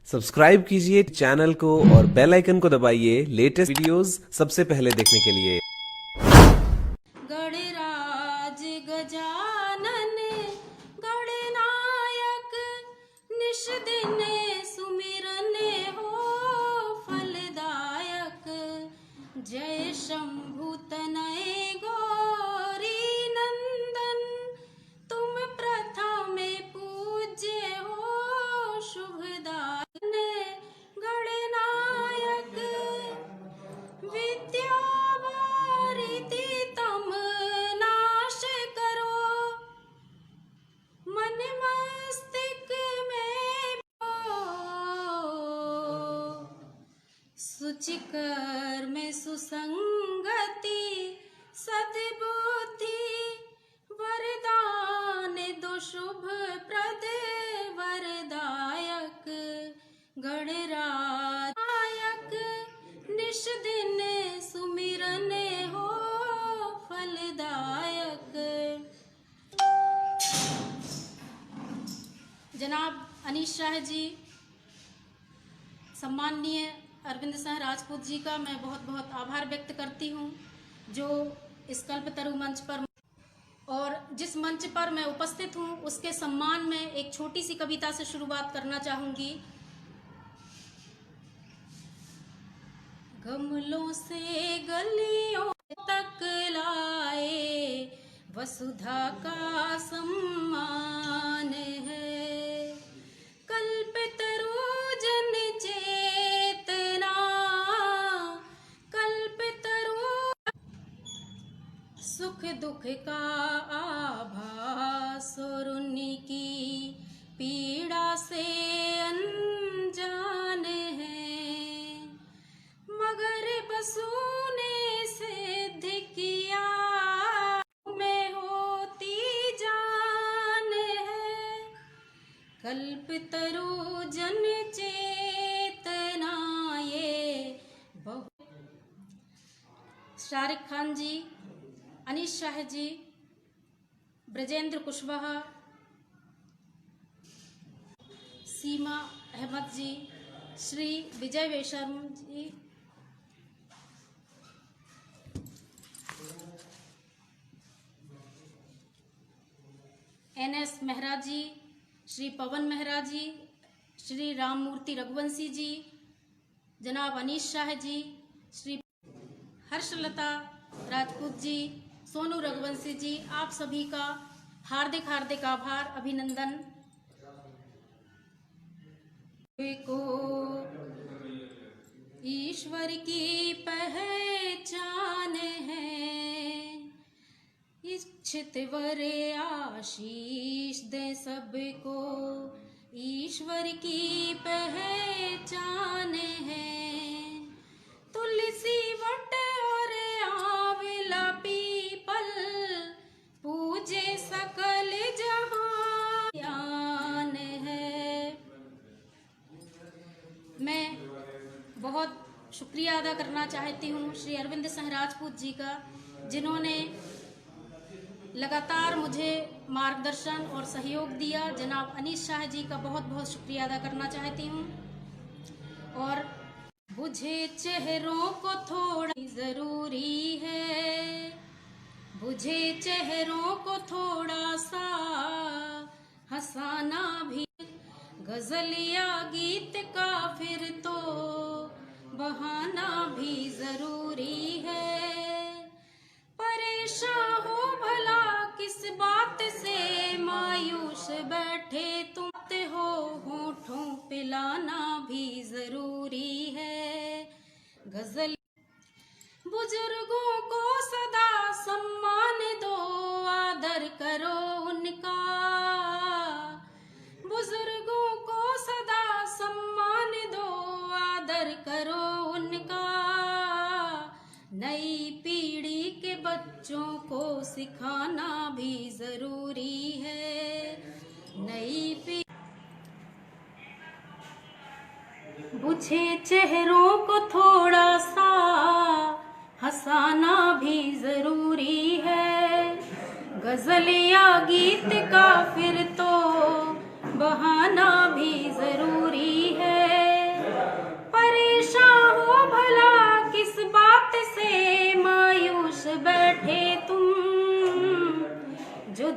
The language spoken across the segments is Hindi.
सब्सक्राइब कीजिए चैनल को और बेल आइकन को दबाइए लेटेस्ट वीडियोस सबसे पहले देखने के लिए। गणराज गजानन गणनायक निश दिन सुमिरन हो फलदायक। जय शंभु तनय गौरी नंदन तुम प्रथम पूज्य हो शुभदायक। गणनायक विद्या वारिधि तम नाश करो मन मस्तिष्क में सुचिकर में सुसंगति सद्बुद्धि वरदान दो शुभ प्रद वरदायक। गणराज निश दिन सुमिरन हो फलदायक। जनाब अनीश शाह जी, सम्माननीय अरविंद शाह राजपूत जी का मैं बहुत बहुत आभार व्यक्त करती हूँ, जो इस कल्पतरु मंच पर और जिस मंच पर मैं उपस्थित हूँ उसके सम्मान में एक छोटी सी कविता से शुरुआत करना चाहूँगी। गमलों से गलियों तक लाए वसुधा का सम्मान है। कल्पतरु जन चेतना कल्पतरु सुख दुख का आभास और उनकी पीड़ा से अनजान है। मगर बसु ने सिद्ध किया में होती जान है। कल्पतरु जन चेतना ये बहुत। शारिक खान जी, अनीश शाह जी, ब्रजेंद्र कुशवाहा, सीमा अहमद जी, श्री विजय वैशर्म जी, NS मेहरा जी, श्री पवन मेहरा जी, श्री राममूर्ति रघुवंशी जी, जनाब अनीश शाह जी, श्री हर्षलता राजपूत जी, सोनू रघुवंशी जी, आप सभी का हार्दिक हार्दिक आभार अभिनंदन। को ईश्वर की पहचान है, इच्छित वर आशीष दे सबको ईश्वर की पहचान है। तुलसी वट और आंवला पीपल पूजे सकल जहान है। मैं बहुत शुक्रिया अदा करना चाहती हूँ श्री अरविंद शाह राजपूत जी का, जिन्होंने लगातार मुझे मार्गदर्शन और सहयोग दिया। जनाब अनीश शाह जी का बहुत बहुत शुक्रिया अदा करना चाहती हूँ। और बुझे चेहरों को थोड़ा ज़रूरी है, बुझे चेहरों को थोड़ा सा हंसाना भी। गज़ल या गीत का फिर तो बहाना भी ज़रूरी है। परेशान हो भला किस बात से मायूस बैठे तुम हो, होठों पिलाना भी ज़रूरी है। गज़ल बुजुर्गों को सदा सम्मान दो, आदर करो उनका। बुजुर्गों को सदा सम्मान दो, आदर करो उनका। नई पीढ़ी के बच्चों को सिखाना भी जरूरी है। नई पीढ़ी बुझे चेहरों को थोड़ा सा हंसाना भी जरूरी है। गजल या गीत का फिर तो बहाना भी जरूरी है।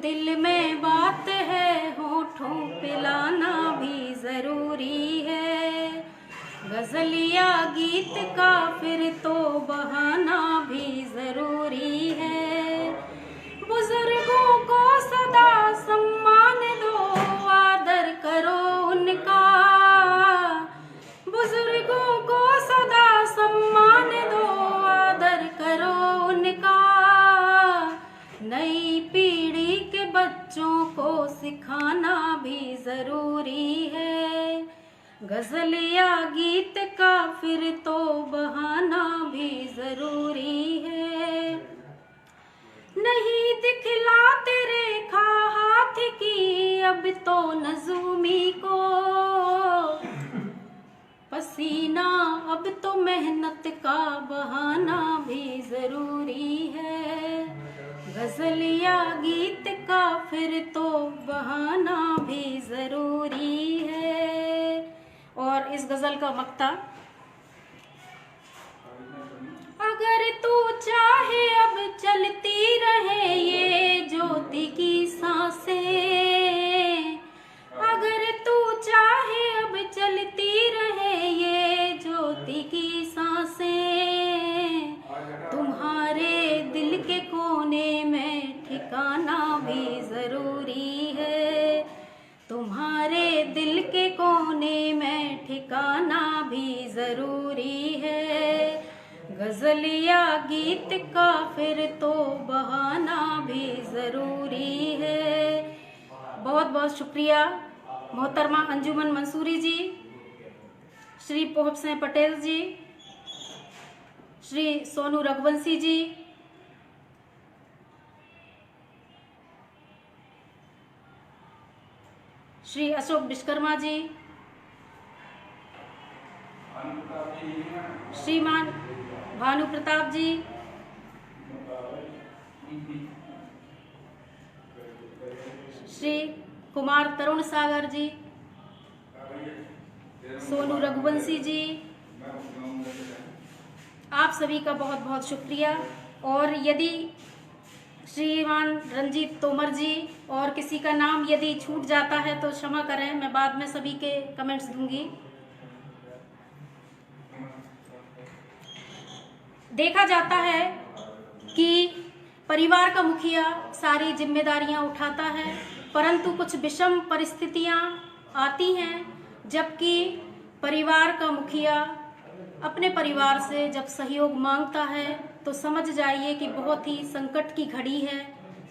दिल में बात है होठों पे लाना भी जरूरी है। गजलिया गीत का फिर तो बहाना भी जरूरी है। बुजुर्गों को सदा सम्मान दो, आदर करो उनका। बुजुर्गों को सदा सम्मान दो, आदर करो उनका। नई पीढ़ी के बच्चों को सिखाना भी जरूरी है। गजलिया गीत का फिर तो बहाना भी जरूरी है। नहीं दिखलाते रेखा हाथ की अब तो नजूमी को, पसीना अब तो मेहनत का बहाना भी जरूरी है। गजलिया गीत का फिर तो बहाना भी जरूरी है। और इस गजल का मक्ता, अगर तू चाहे अब चलती रहे ये ज्योति की सांसें। अगर तू चाहे अब चलती रहे ये ज्योति की सांसें। तुम्हारे दिल के कोने में ठिकाना भी जरूरी है। तुम्हारे दिल के कोने में ठिकाना भी जरूरी है। गजलिया गीत का फिर तो बहाना भी जरूरी है। बहुत बहुत शुक्रिया मोहतरमा अंजुमन मंसूरी जी, श्री पोहब सिंह पटेल जी, श्री सोनू रघुवंशी जी, श्री अशोक विश्वकर्मा जी, श्रीमान भानु प्रताप जी, श्री कुमार तरुण सागर जी, सोनू रघुवंशी जी, आप सभी का बहुत बहुत शुक्रिया। और यदि श्रीमान रंजीत तोमर जी और किसी का नाम यदि छूट जाता है तो क्षमा करें, मैं बाद में सभी के कमेंट्स दूंगी। देखा जाता है कि परिवार का मुखिया सारी जिम्मेदारियां उठाता है, परंतु कुछ विषम परिस्थितियां आती हैं जबकि परिवार का मुखिया अपने परिवार से जब सहयोग मांगता है तो समझ जाइए कि बहुत ही संकट की घड़ी है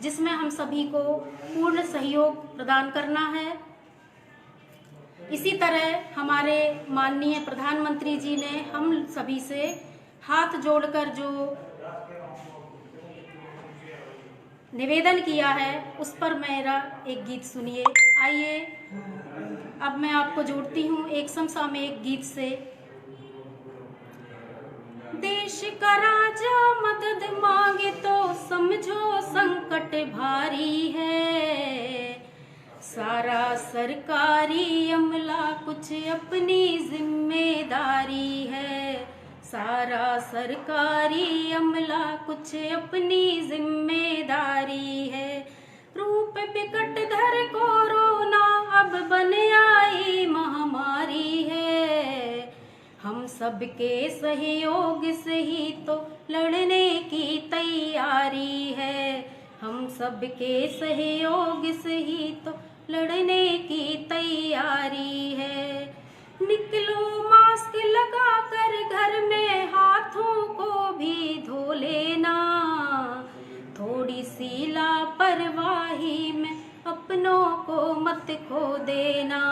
जिसमें हम सभी को पूर्ण सहयोग प्रदान करना है। इसी तरह हमारे माननीय प्रधानमंत्री जी ने हम सभी से हाथ जोड़कर जो निवेदन किया है उस पर मेरा एक गीत सुनिए। आइए अब मैं आपको जोड़ती हूँ एक समसामयिक गीत से। देश का राजा मदद मांगे तो समझो संकट भारी है। सारा सरकारी अमला कुछ अपनी जिम्मेदारी है। सारा सरकारी अमला कुछ अपनी जिम्मेदारी है। रूप बिकट धर कोरोना अब बन आई महामारी है। हम सबके सहयोग से ही तो लड़ने की तैयारी है। हम सबके सहयोग से ही तो लड़ने की तैयारी है। निकलो मास्क लगा कर घर में हाथों को भी धो लेना। थोड़ी सी लापरवाही में अपनों को मत खो देना।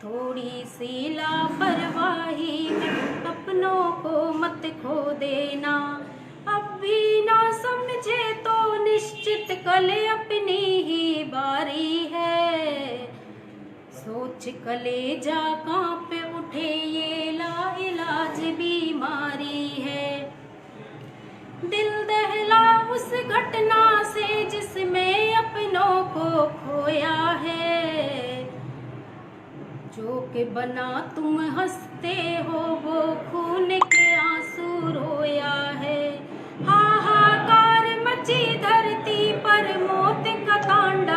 थोड़ी सी लापरवाही में अपनों को मत खो देना। अब भी ना समझे तो निश्चित कल अपनी ही बारी है। सोच कलेजा कांप उठे ये लाइलाज बीमारी है। दिल दहला उस घटना से जिसमें अपनों को खोया है। जो के बना तुम हंसते हो वो खून के आंसू रोया है। हाहाकार मची धरती पर मौत का तांडव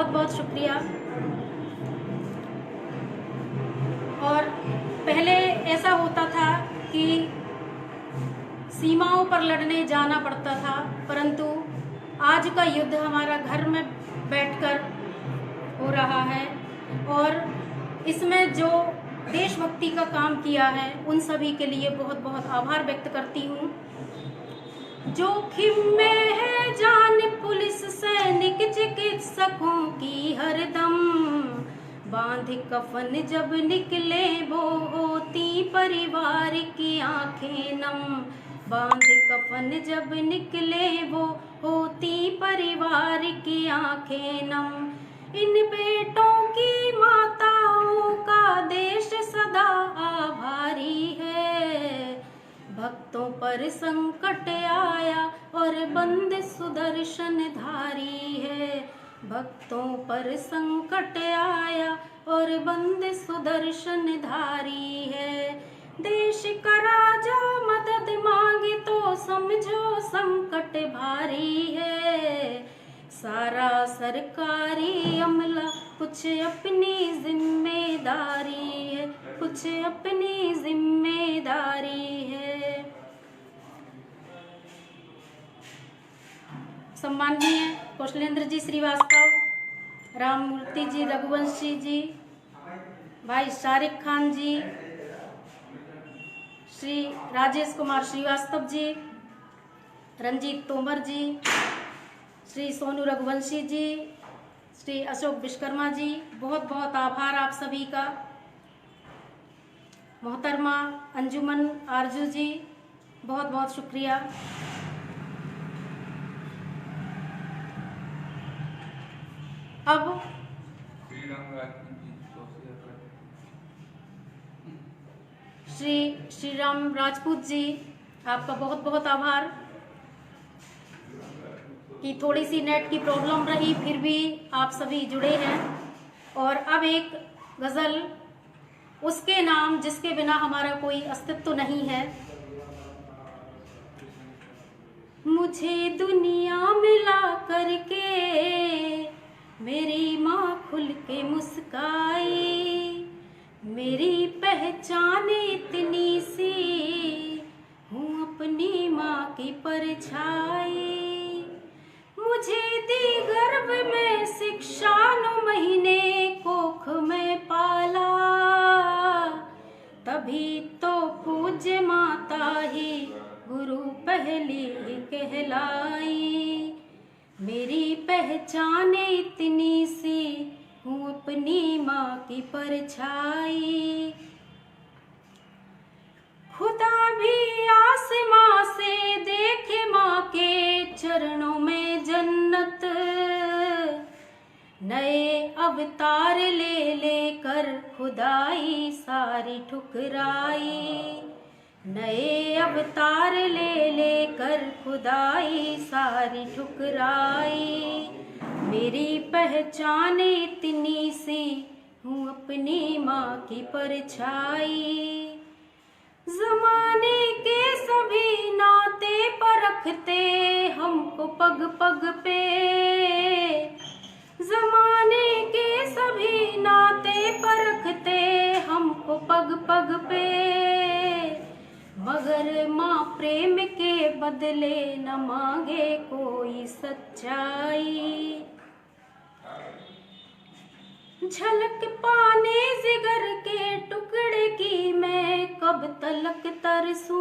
बहुत शुक्रिया। और पहले ऐसा होता था कि सीमाओं पर लड़ने जाना पड़ता था, परंतु आज का युद्ध हमारा घर में बैठकर हो रहा है। और इसमें जो देशभक्ति का काम किया है उन सभी के लिए बहुत बहुत आभार व्यक्त करती हूँ। जोखिम में है जान पुलिस सैनिक चिकित्सकों की हरदम, बांध कफन जब निकले वो होती परिवार की आंखें नम, बांध कफन जब निकले वो होती परिवार की आंखें नम। इन बेटों की माताओं का देश सदा आभारी है, भक्तों पर संकट आया और बंद सुदर्शन धारी है, भक्तों पर संकट आया और बंद सुदर्शन धारी है। देश का राजा मदद मांगे तो समझो संकट भारी है, सारा सरकारी अमला कुछ अपनी जिम्मेदारी है, कुछ अपनी जिम्मेदारी है। सम्माननीय कौशलेंद्र जी श्रीवास्तव, राममूर्ति जी रघुवंशी जी, भाई शारिक खान जी, श्री राजेश कुमार श्रीवास्तव जी, रंजीत तोमर जी, श्री सोनू रघुवंशी जी, श्री अशोक विश्वकर्मा जी, बहुत बहुत आभार आप सभी का। मोहतरमा अंजुमन आरजू जी, बहुत बहुत शुक्रिया। अब श्री राम राजपूत जी, आपका बहुत बहुत आभार कि थोड़ी सी नेट की प्रॉब्लम रही फिर भी आप सभी जुड़े हैं। और अब एक गज़ल, उसके नाम जिसके बिना हमारा कोई अस्तित्व नहीं है। मुझे दुनिया मिला करके मेरी माँ खुल के मुस्काई, मेरी पहचान इतनी सी हूँ अपनी माँ की परछाई, मुझे दी गर्भ में शिक्षा 9 महीने कोख में पाला, तभी तो पूज्य माता ही गुरु पहली ही कहलाई, मेरी पहचान इतनी सी हूँ अपनी माँ की परछाई। खुदा भी आसमां से देखे माँ के चरणों में जन्नत, नए अवतार ले लेकर खुदाई सारी ठुकराई, नए अवतार ले लेकर खुदाई सारी ठुकराई, मेरी पहचान इतनी सी हूँ अपनी माँ की परछाई। जमाने के सभी नाते परखते हमको पग पग पे, जमाने के सभी नाते परखते हमको पग पग पे, मगर माँ प्रेम के बदले न मांगे कोई सच्चाई। झलक पाने जिगर के टुकड़े की मैं कब तलक तरसूं,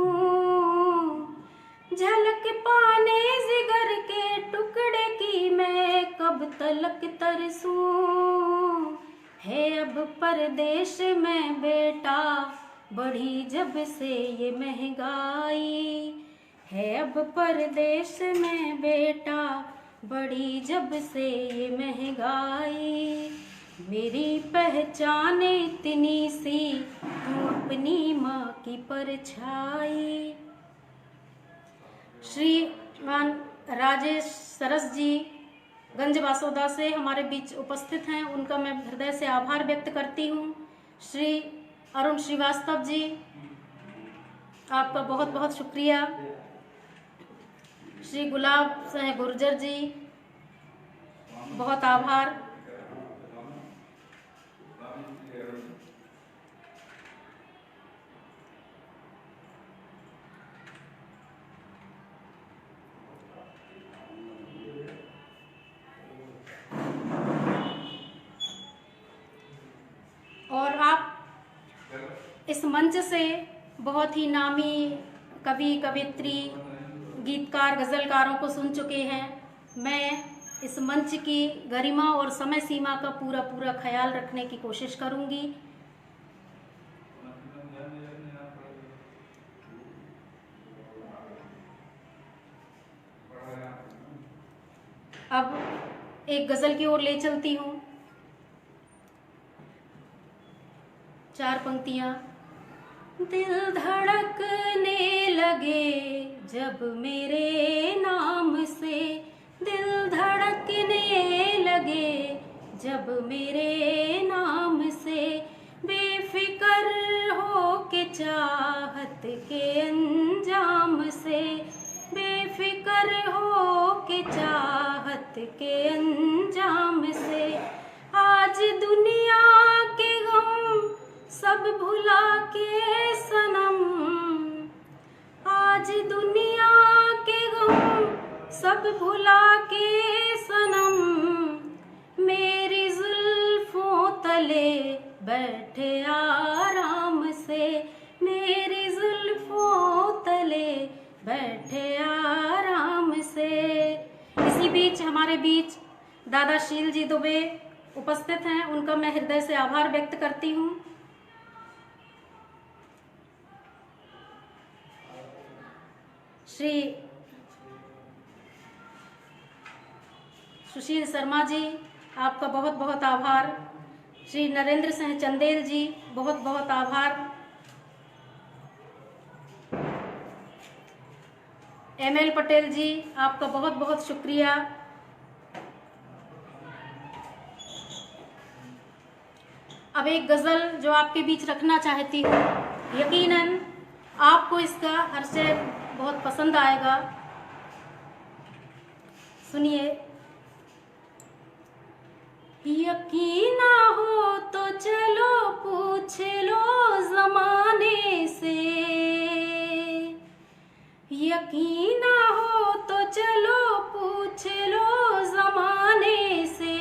झलक पाने जिगर के टुकड़े की मैं कब तलक तरसूं, है अब परदेश में बेटा बढ़ी जब से ये महंगाई, है अब परदेश में बेटा बढ़ी जब से ये महंगाई, मेरी पहचान इतनी सी हूँ अपनी माँ की परछाई। श्री राजेश सरस जी गंज बासोदा से हमारे बीच उपस्थित हैं, उनका मैं हृदय से आभार व्यक्त करती हूँ। श्री अरुण श्रीवास्तव जी, आपका बहुत बहुत शुक्रिया। श्री गुलाब सिंह गुर्जर जी, बहुत आभार। और आप इस मंच से बहुत ही नामी कवि, कवियत्री, गीतकार, गजलकारों को सुन चुके हैं। मैं इस मंच की गरिमा और समय सीमा का पूरा पूरा ख्याल रखने की कोशिश करूंगी। अब एक गजल की ओर ले चलती हूँ। 4 पंक्तियाँ। दिल धड़कने लगे जब मेरे नाम से, दिल धड़कने लगे जब मेरे नाम से, बेफिक्र हो के चाहत के अंजाम से, बेफिक्र हो के चाहत के अंजाम से। आज दुनिया के गम सब भुला के सनम, आज दुनिया के गम सब भुला के सनम, मेरी जुल्फों तले बैठे आराम से, मेरी जुल्फों तले बैठे आराम से। इसी बीच हमारे बीच दादा शील जी दुबे उपस्थित हैं, उनका मैं हृदय से आभार व्यक्त करती हूँ। श्री सुशील शर्मा जी, आपका बहुत बहुत आभार। श्री नरेंद्र सिंह चंदेल जी, बहुत बहुत आभार। ML पटेल जी, आपका बहुत बहुत शुक्रिया। अब एक गज़ल जो आपके बीच रखना चाहती हूँ, यकीनन आपको इसका हर्षय बहुत पसंद आएगा। सुनिए। यकीन ना हो तो चलो पूछ लो ज़माने से, यकीन ना हो तो चलो पूछ लो ज़माने से,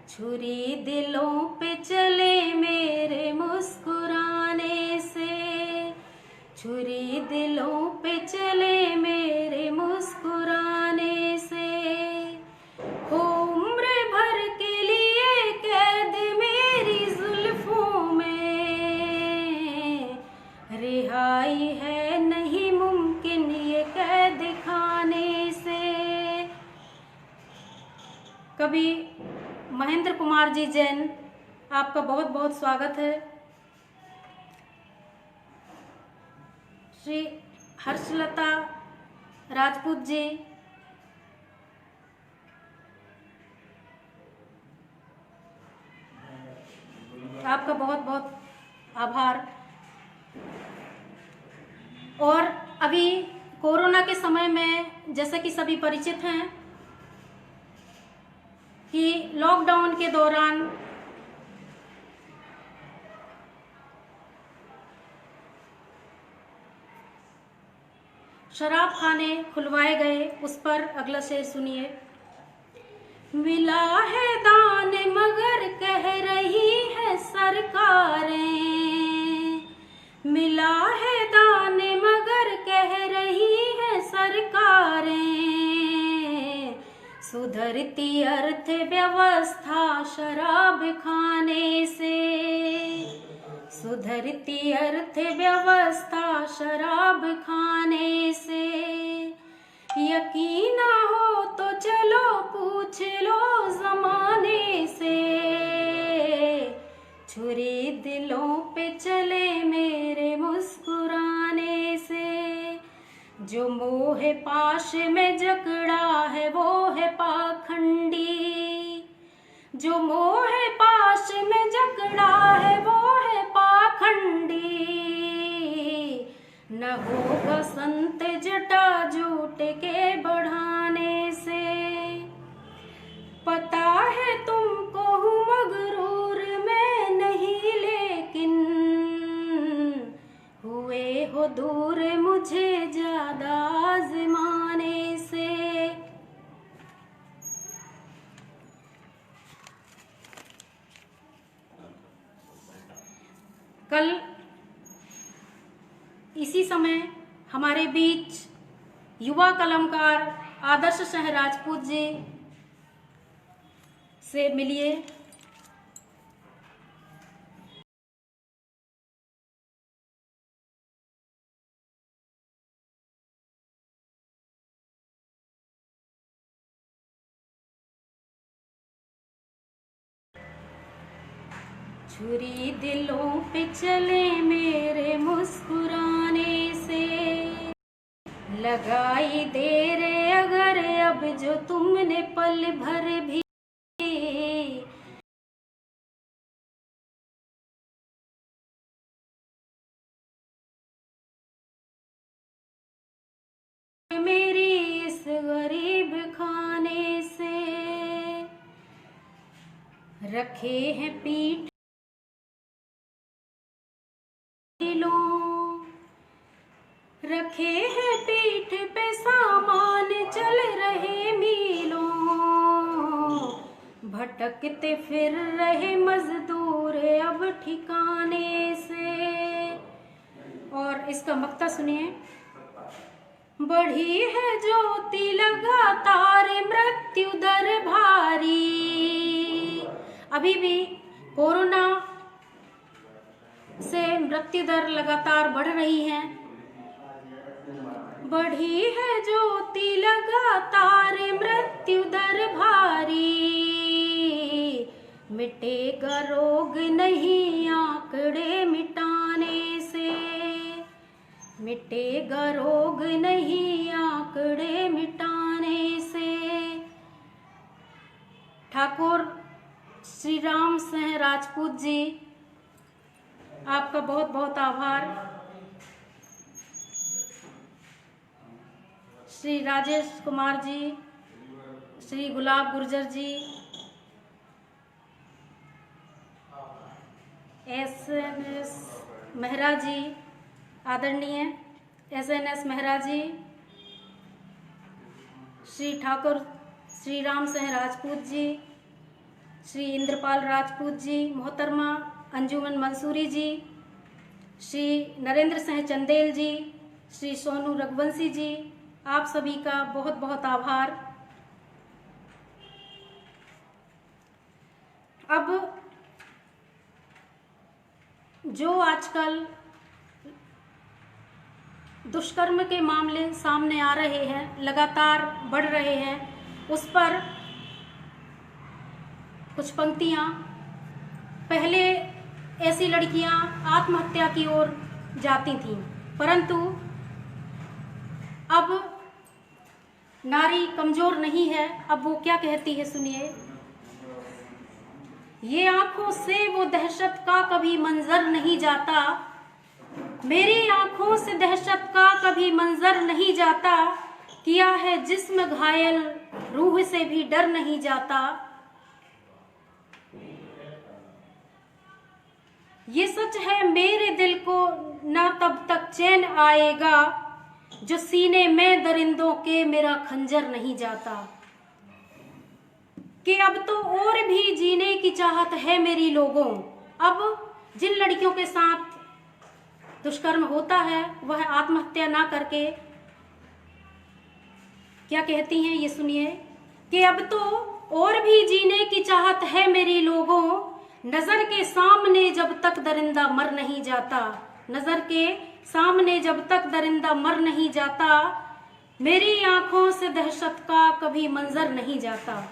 छुरी दिलों पे चले मेरे मुस्कुराने से, छुरी दिलों पे चले मेरे मुस्कुराने से, हो उम्र भर के लिए कैद मेरी जुल्फों में, रिहाई है नहीं मुमकिन ये कैद खाने से। कवि महेंद्र कुमार जी जैन, आपका बहुत बहुत स्वागत है। श्री हर्षलता राजपूत जी, आपका बहुत बहुत आभार। और अभी कोरोना के समय में जैसे कि सभी परिचित हैं कि लॉकडाउन के दौरान शराब खाने खुलवाए गए, उस पर अगला शेर सुनिए। मिला है दान मगर कह रही है सरकारें, मिला है दान मगर कह रही है सरकारें, सुधरती अर्थव्यवस्था शराब खाने से, सुधरती अर्थव्यवस्था शराब खाने से, यकीन ना हो तो चलो पूछ लो ज़माने से, छुरी दिलों पे चले मेरे मुस्कुराने से, जो मोह पाश में जकड़ा है वो है पाखंडी, जो मोह पाश में जकड़ा है वो है पाखंडी, न होगा संत जटा जूट के बढ़ाने से, पता है तुमको हूँ मगरूर दूर मुझे ज्यादा आजमाने से। कल इसी समय हमारे बीच युवा कलमकार आदर्श शाह राजपूत जी से मिलिए। छुरी दिलों पे चले मेरे मुस्कुराने से, लगाई देर अगर अब जो तुमने पल भर भी, मेरी इस गरीब खाने से। रखे हैं पीठ रखे हैं पीठ पे सामान, चल रहे मीलों, भटकते फिर रहे मजदूर अब ठिकाने से। और इसका मक्ता सुनिए। बढ़ी है ज्योति लगातार मृत्यु दर भारी। अभी भी कोरोना से मृत्यु दर लगातार बढ़ रही है। बढ़ी है ज्योति लगातार मृत्यु दर भारी, मिटेगा रोग नहीं आंकड़े मिटाने से, मिटेगा रोग नहीं आंकड़े मिटाने से। ठाकुर श्री राम सिंह राजपूत जी, आपका बहुत बहुत आभार। श्री राजेश कुमार जी, श्री गुलाब गुर्जर जी, एसएनएस मेहरा जी, आदरणीय एसएनएस मेहरा जी, श्री ठाकुर श्री राम सिंह राजपूत जी, श्री इंद्रपाल राजपूत जी, मोहतरमा अंजुमन मंसूरी जी, श्री नरेंद्र सिंह चंदेल जी, श्री सोनू रघुवंशी जी, आप सभी का बहुत बहुत आभार। अब जो आजकल दुष्कर्म के मामले सामने आ रहे हैं, लगातार बढ़ रहे हैं, उस पर कुछ पंक्तियां। पहले ऐसी लड़कियां आत्महत्या की ओर जाती थीं, परंतु अब नारी कमजोर नहीं है। अब वो क्या कहती है, सुनिए। ये आंखों से वो दहशत का कभी मंजर नहीं जाता, मेरी आंखों से दहशत का कभी मंजर नहीं जाता, किया है जिस्म घायल रूह से भी डर नहीं जाता। ये सच है मेरे दिल को न तब तक चैन आएगा, जो सीने में दरिंदों के मेरा खंजर नहीं जाता। कि अब तो और भी जीने की चाहत है मेरी लोगों। अब जिन लड़कियों के साथ दुष्कर्म होता है, वह आत्महत्या ना करके क्या कहती हैं, ये सुनिए। कि अब तो और भी जीने की चाहत है मेरी लोगों, नजर के सामने जब तक दरिंदा मर नहीं जाता, नजर के सामने जब तक दरिंदा मर नहीं जाता, मेरी आंखों से दहशत का कभी मंजर नहीं जाता।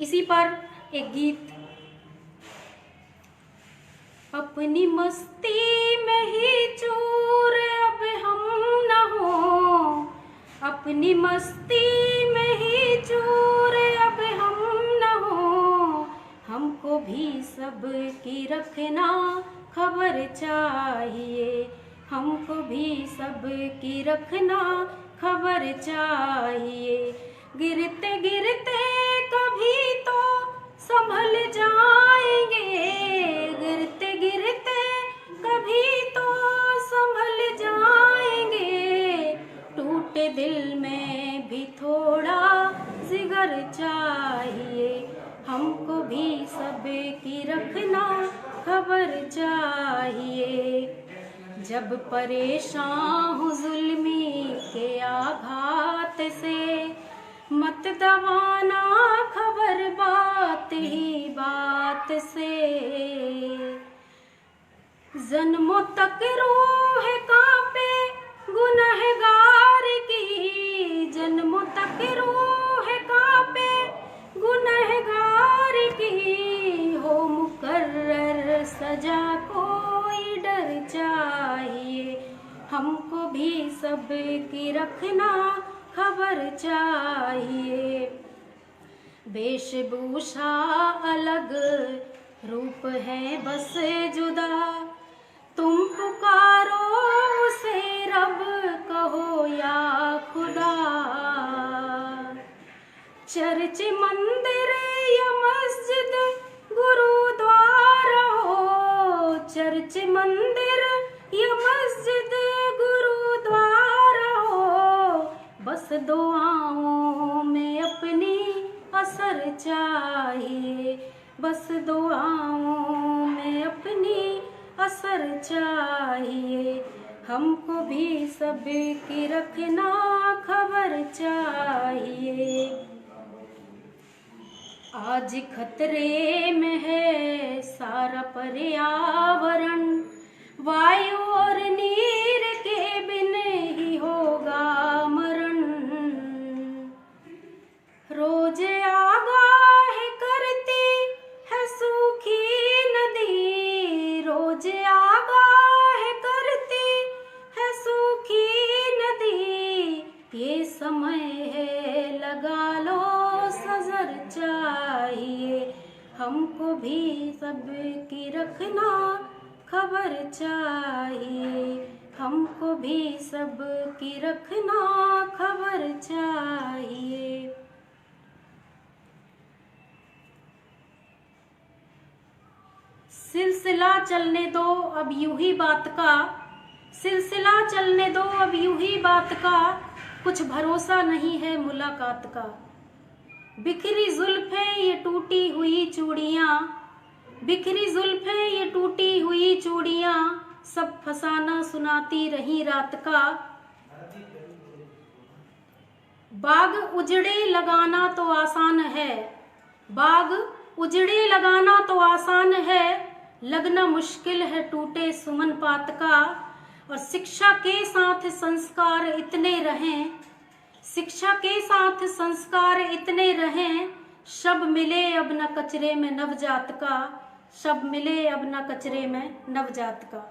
इसी पर एक गीत। अपनी मस्ती में ही चूर अब हम न हो, अपनी मस्ती में ही चूर अब हम न हो, हमको भी सब की रखना खबर चाहिए, हमको भी सब की रखना खबर चाहिए। गिरते गिरते कभी तो संभल जाएंगे, गिरते गिरते कभी तो संभल जाएंगे। टूटे दिल में भी थोड़ा जिगर चाहिए, हमको भी सबकी रखना खबर चाहिए। जब परेशान हूँ जुल्मी के आघात से, मत दबाना खबर बात ही बात से। जन्मों तक रूह कांपे गुनहगार की, जन्मों तक रूह कांपे गुनहगार की। हो मुकर्रर सजा कोई डर चाहिए, हमको भी सबकी रखना खबर चाहिए। वेशभूषा अलग, रूप है बस जुदा, तुम पुकारो उसे रब कहो या खुदा। चर्च मंदिर या मस्जिद गुरुद्वारा हो, चर्च मंदिर या मस्जिद गुरुद्वारा हो। बस दुआओं में अपनी असर चाहिए, बस दुआओं में अपनी असर चाहिए। हमको भी सबकी रखना खबर चाहिए। आज खतरे में है सारा पर्यावरण, वायु और नीर के बिन ही होगा मरण। रोज आगाह करती है सूखी नदी, रोज आगाह करती है सूखी नदी। ये समय है लगा लो सजर चाहिए, हमको भी सबकी रखना खबर चाहिए, हमको भी सबकी रखना खबर चाहिए। सिलसिला चलने दो अब यूं ही बात का, सिलसिला चलने दो अब यूं ही बात का, कुछ भरोसा नहीं है मुलाकात का। बिखरी जुल्फें ये टूटी हुई चूड़ियाँ, बिखरी जुल्फें ये टूटी हुई चूड़ियाँ, सब फसाना सुनाती रही रात का। बाग उजड़े लगाना तो आसान है, बाग उजड़े लगाना तो आसान है, लगना मुश्किल है टूटे सुमन पात का। और शिक्षा के साथ संस्कार इतने रहें, शिक्षा के साथ संस्कार इतने रहें, शब मिले अब न कचरे में नवजात का, शब मिले अब न कचरे में नवजात का।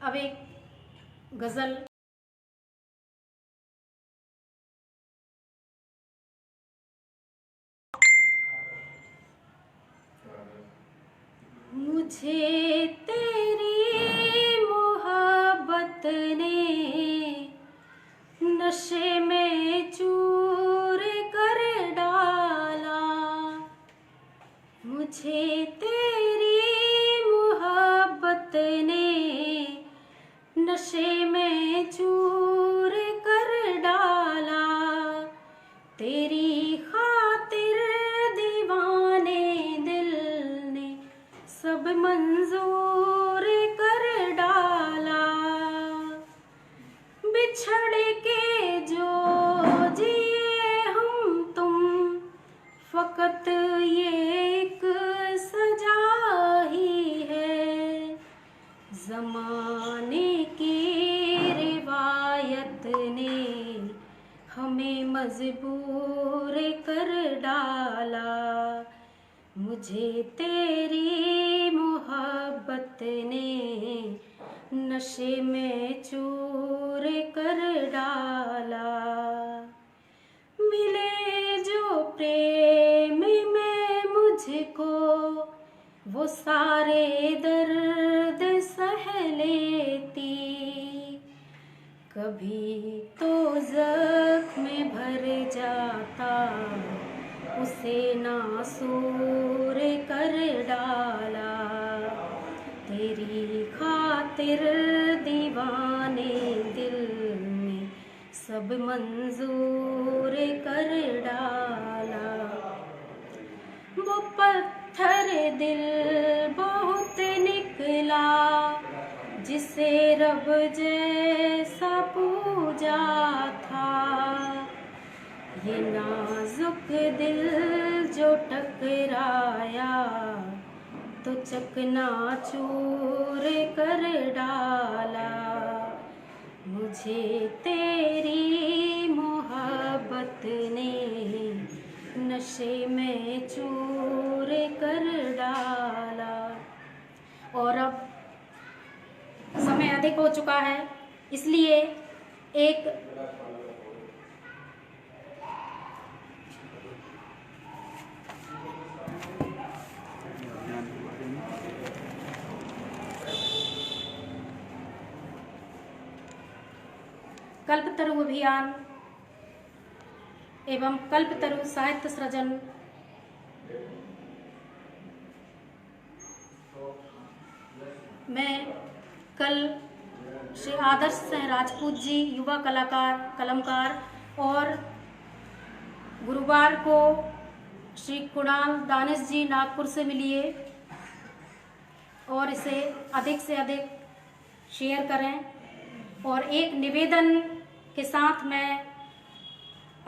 अब एक गजल। मुझे तेरी मोहब्बत ने नशे में चूर कर डाला, मुझे तेरी मोहब्बत ने नशे में चूर कर डाला। तेरी खातिर दीवाने दिल ने सब मंजूर कर डाला। बिछड़ के जो जिए हम तुम, फकत ये एक सजा ही है। जमाने की रिवायत ने हमें मजबूर कर डाला। मुझे तेरी मोहब्बत ने नशे में चूर कर डाला। मिले वो सारे दर्द सह लेती, कभी तो जख्म भर जाता, उसे नासूर कर डाला। तेरी खातिर दीवाने दिल में सब मंजूर कर डाला। वो पत्थर दिल बहुत निकला, जिसे रब जैसा पूजा था। ये नाजुक दिल जो टकराया तो चकनाचूर कर डाला। मुझे तेरी मोहब्बत ने नशे में चूर कर डाला। और अब समय अधिक हो चुका है, इसलिए एक कल्पतरु अभियान एवं कल्पतरु साहित्य सृजन में कल श्री आदर्श सिंह राजपूत जी युवा कलमकार और गुरुवार को श्री कुणाल दानिश जी नागपुर से मिलिए और इसे अधिक से अधिक शेयर करें। और एक निवेदन के साथ मैं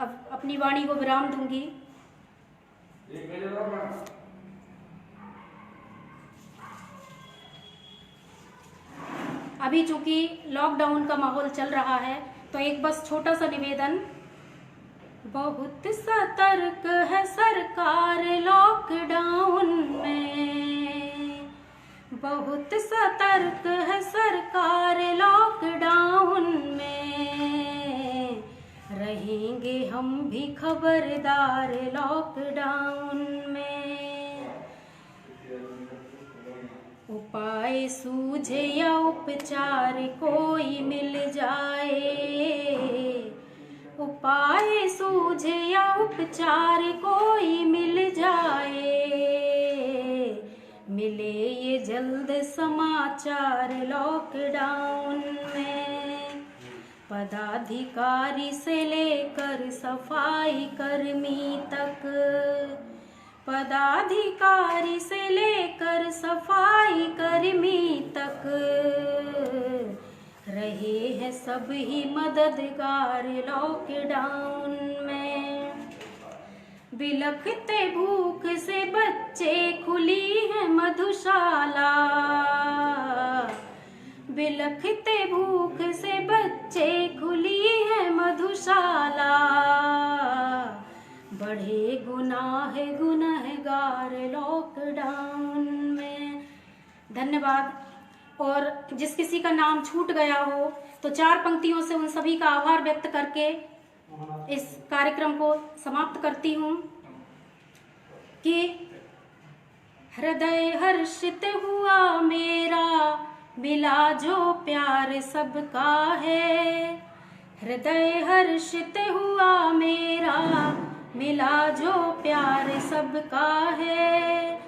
अब अपनी वाणी को विराम दूंगी। अभी चूंकि लॉकडाउन का माहौल चल रहा है तो एक बस छोटा सा निवेदन। बहुत सतर्क है सरकार लॉकडाउन में, बहुत सतर्क है सरकार लॉकडाउन में। रहेंगे हम भी खबरदार लॉकडाउन में। उपाय सूझे या उपचार कोई मिल जाए, उपाय सूझे या उपचार कोई मिल जाए। मिले ये जल्द समाचार लॉकडाउन में। पदाधिकारी से लेकर सफाई कर्मी तक, पदाधिकारी से लेकर सफाई कर्मी तक रहे हैं सब ही मददगार लॉकडाउन में। बिलखते भूख से बच्चे खुली है मधुशाला, बिलखते भूख से बच्चे खुली है मधुशाला। बढ़े गुनाह गुनहगार लॉकडाउन में। धन्यवाद। और जिस किसी का नाम छूट गया हो तो 4 पंक्तियों से उन सभी का आभार व्यक्त करके इस कार्यक्रम को समाप्त करती हूँ कि हृदय हर्षित हुआ मेरा, मिला जो प्यार सबका है। हृदय हर्षित हुआ मेरा, मिला जो प्यार सबका है।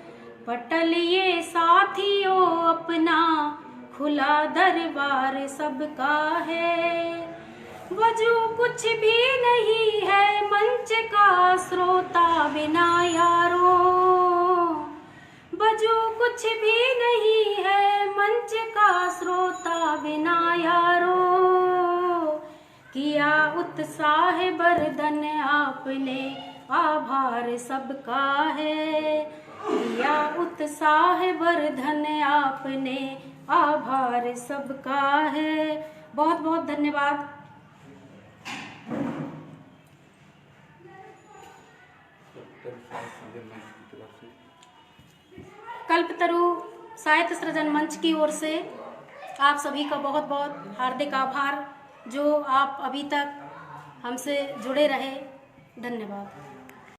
पटल ये साथियों अपना, खुला दरबार सबका है। वजू कुछ भी नहीं है मंच का श्रोता बिना यारों, वजू कुछ भी नहीं है मंच का श्रोता बिना यारों। किया उत्साह बरदन आपने, आभार सबका है। किया उत्साह वर्धन आपने, आभार सबका है। बहुत बहुत धन्यवाद। कल्पतरु साहित्य सृजन मंच की ओर से आप सभी का बहुत बहुत हार्दिक आभार, जो आप अभी तक हमसे जुड़े रहे। धन्यवाद।